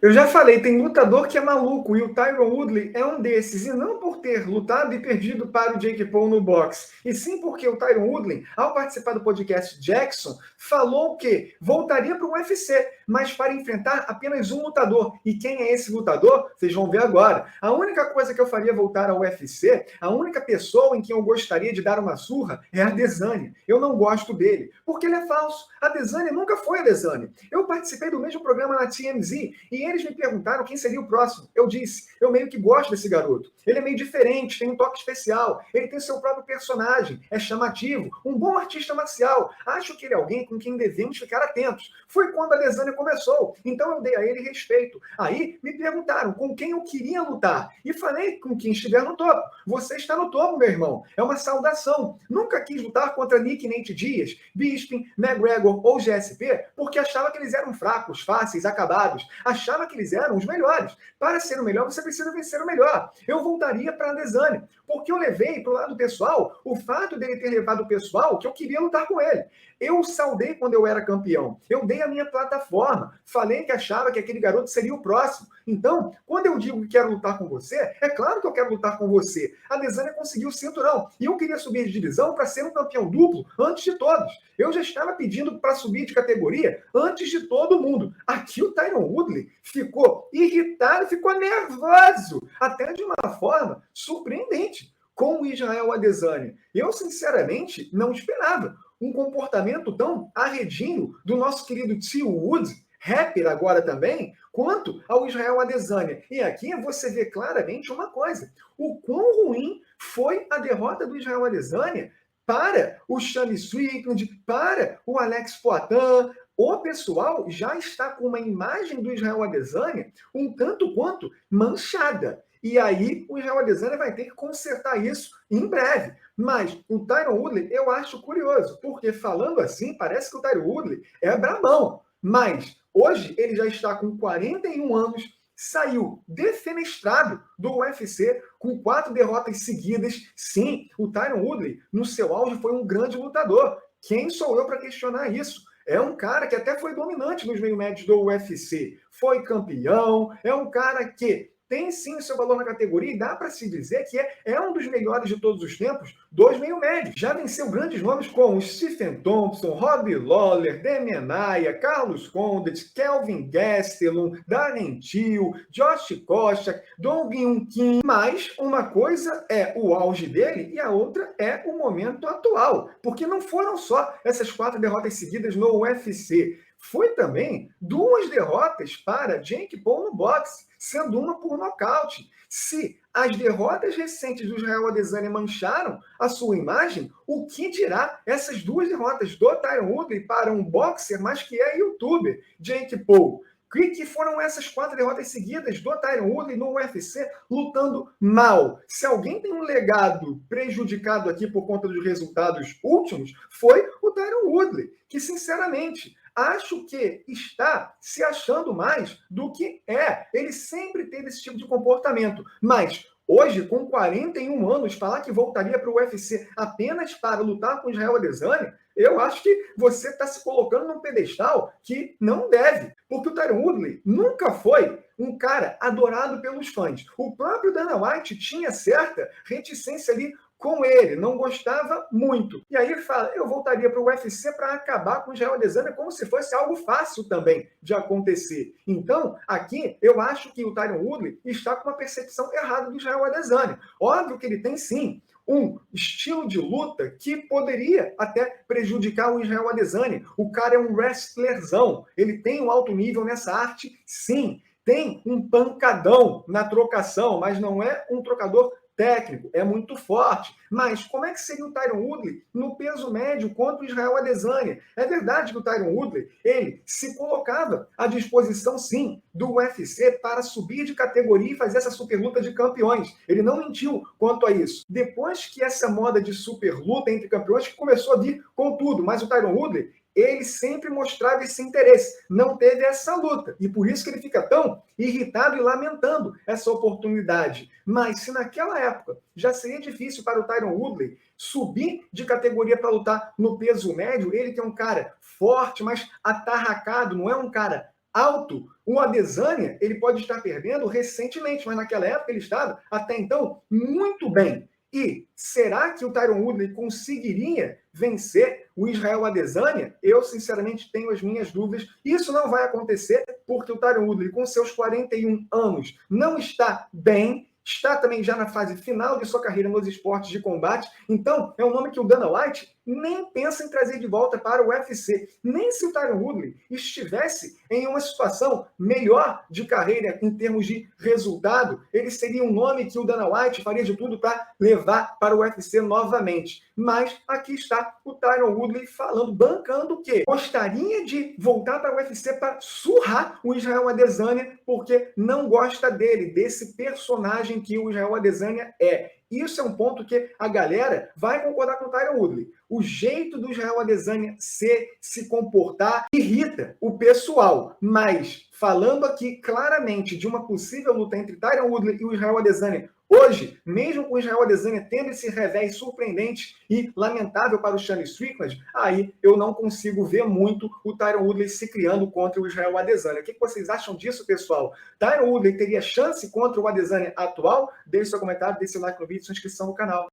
Eu já falei, tem lutador que é maluco e o Tyron Woodley é um desses. E não por ter lutado e perdido para o Jake Paul no boxe, e sim porque o Tyron Woodley, ao participar do podcast Jackson, falou que voltaria para o UFC, mas para enfrentar apenas um lutador. E quem é esse lutador? Vocês vão ver agora. A única coisa que eu faria voltar ao UFC, a única pessoa em quem eu gostaria de dar uma surra é a Adesanya. Eu não gosto dele, porque ele é falso. A Adesanya nunca foi a Adesanya. Eu participei do mesmo programa na TMZ e eles me perguntaram quem seria o próximo. Eu disse, eu meio que gosto desse garoto. Ele é meio diferente, tem um toque especial, ele tem seu próprio personagem, é chamativo, um bom artista marcial. Acho que ele é alguém com quem devemos ficar atentos. Foi quando a Adesanya começou, então eu dei a ele respeito. Aí me perguntaram com quem eu queria lutar e falei com quem estiver no topo. Você está no topo, meu irmão. É uma saudação. Nunca quis lutar contra Nick Nate Diaz, Bisping, McGregor ou GSP porque achava que eles eram fracos, fáceis, acabados. Achava que eles eram os melhores. Para ser o melhor, você precisa vencer o melhor. Eu voltaria para a Adesanya, porque eu levei para o lado pessoal o fato dele ter levado o pessoal que eu queria lutar com ele. Eu saudei quando eu era campeão. Eu dei a minha plataforma. Falei que achava que aquele garoto seria o próximo. Então, quando eu digo que quero lutar com você, é claro que eu quero lutar com você. A Adesanya conseguiu o cinturão. E eu queria subir de divisão para ser um campeão duplo antes de todos. Eu já estava pedindo para subir de categoria antes de todo mundo. Aqui o Tyron Woodley ficou irritado, ficou nervoso, até de uma forma surpreendente com o Israel Adesanya. Eu, sinceramente, não esperava um comportamento tão arredio do nosso querido Tio Wood, rapper agora também, quanto ao Israel Adesanya. E aqui você vê claramente uma coisa, o quão ruim foi a derrota do Israel Adesanya para o Shane Strickland, para o Alex Poatan. O pessoal já está com uma imagem do Israel Adesanya um tanto quanto manchada. E aí o Israel Adesanya vai ter que consertar isso em breve. Mas o Tyron Woodley eu acho curioso, porque falando assim, parece que o Tyron Woodley é brabão. Mas hoje ele já está com 41 anos, saiu defenestrado do UFC com 4 derrotas seguidas. Sim, o Tyron Woodley, no seu auge, foi um grande lutador. Quem sou eu para questionar isso? É um cara que até foi dominante nos meio-médios do UFC. Foi campeão, é um cara que tem sim o seu valor na categoria e dá para se dizer que é um dos melhores de todos os tempos dos meio-médios. Já venceu grandes nomes como Stephen Thompson, Robbie Lawler, Demian Maia, Carlos Condit, Kelvin Gastelum, Darren Till, Josh Koscheck, Dong Hyun Kim. Mas uma coisa é o auge dele e a outra é o momento atual. Porque não foram só essas 4 derrotas seguidas no UFC. Foi também 2 derrotas para Jake Paul no boxe, sendo uma por nocaute. Se as derrotas recentes do Israel Adesanya mancharam a sua imagem, o que dirá essas 2 derrotas do Tyron Woodley para um boxer, mas que é youtuber, Jake Paul? Que foram essas 4 derrotas seguidas do Tyron Woodley no UFC, lutando mal. Se alguém tem um legado prejudicado aqui por conta dos resultados últimos, foi o Tyron Woodley, que, sinceramente, acho que está se achando mais do que é. Ele sempre teve esse tipo de comportamento, mas hoje, com 41 anos, falar que voltaria para o UFC apenas para lutar com Israel Adesanya, eu acho que você está se colocando num pedestal que não deve, porque o Tyron Woodley nunca foi um cara adorado pelos fãs. O próprio Dana White tinha certa reticência ali com ele, não gostava muito. E aí ele fala, eu voltaria para o UFC para acabar com o Israel Adesanya como se fosse algo fácil também de acontecer. Então, aqui, eu acho que o Tyron Woodley está com uma percepção errada do Israel Adesanya. Óbvio que ele tem, sim, um estilo de luta que poderia até prejudicar o Israel Adesanya. O cara é um wrestlerzão, ele tem um alto nível nessa arte, sim. Tem um pancadão na trocação, mas não é um trocador técnico, é muito forte. Mas como é que seria o Tyron Woodley no peso médio contra o Israel Adesanya? É verdade que o Tyron Woodley, ele se colocava à disposição, sim, do UFC para subir de categoria e fazer essa super luta de campeões. Ele não mentiu quanto a isso. Depois que essa moda de super luta entre campeões que começou a vir com tudo, mas o Tyron Woodley, ele sempre mostrava esse interesse, não teve essa luta. E por isso que ele fica tão irritado e lamentando essa oportunidade. Mas se naquela época já seria difícil para o Tyron Woodley subir de categoria para lutar no peso médio, ele que é um cara forte, mas atarracado, não é um cara alto. O Adesanya, ele pode estar perdendo recentemente, mas naquela época ele estava, até então, muito bem. E será que o Tyron Woodley conseguiria vencer o Israel Adesanya? Eu, sinceramente, tenho as minhas dúvidas. Isso não vai acontecer porque o Tyron Woodley, com seus 41 anos, não está bem, está também já na fase final de sua carreira nos esportes de combate. Então, é um nome que o Dana White nem pensa em trazer de volta para o UFC. Nem se o Tyron Woodley estivesse em uma situação melhor de carreira em termos de resultado, ele seria um nome que o Dana White faria de tudo para levar para o UFC novamente. Mas aqui está o Tyron Woodley falando, bancando que gostaria de voltar para o UFC para surrar o Israel Adesanya, porque não gosta dele, desse personagem que o Israel Adesanya é. Isso é um ponto que a galera vai concordar com o Tyron Woodley. O jeito do Israel Adesanya se comportar irrita o pessoal. Mas, falando aqui claramente de uma possível luta entre Tyron Woodley e o Israel Adesanya, hoje, mesmo com o Israel Adesanya tendo esse revés surpreendente e lamentável para o Sean Strickland, aí eu não consigo ver muito o Tyron Woodley se criando contra o Israel Adesanya. O que vocês acham disso, pessoal? Tyron Woodley teria chance contra o Adesanya atual? Deixe seu comentário, deixe seu like no vídeo e sua inscrição no canal.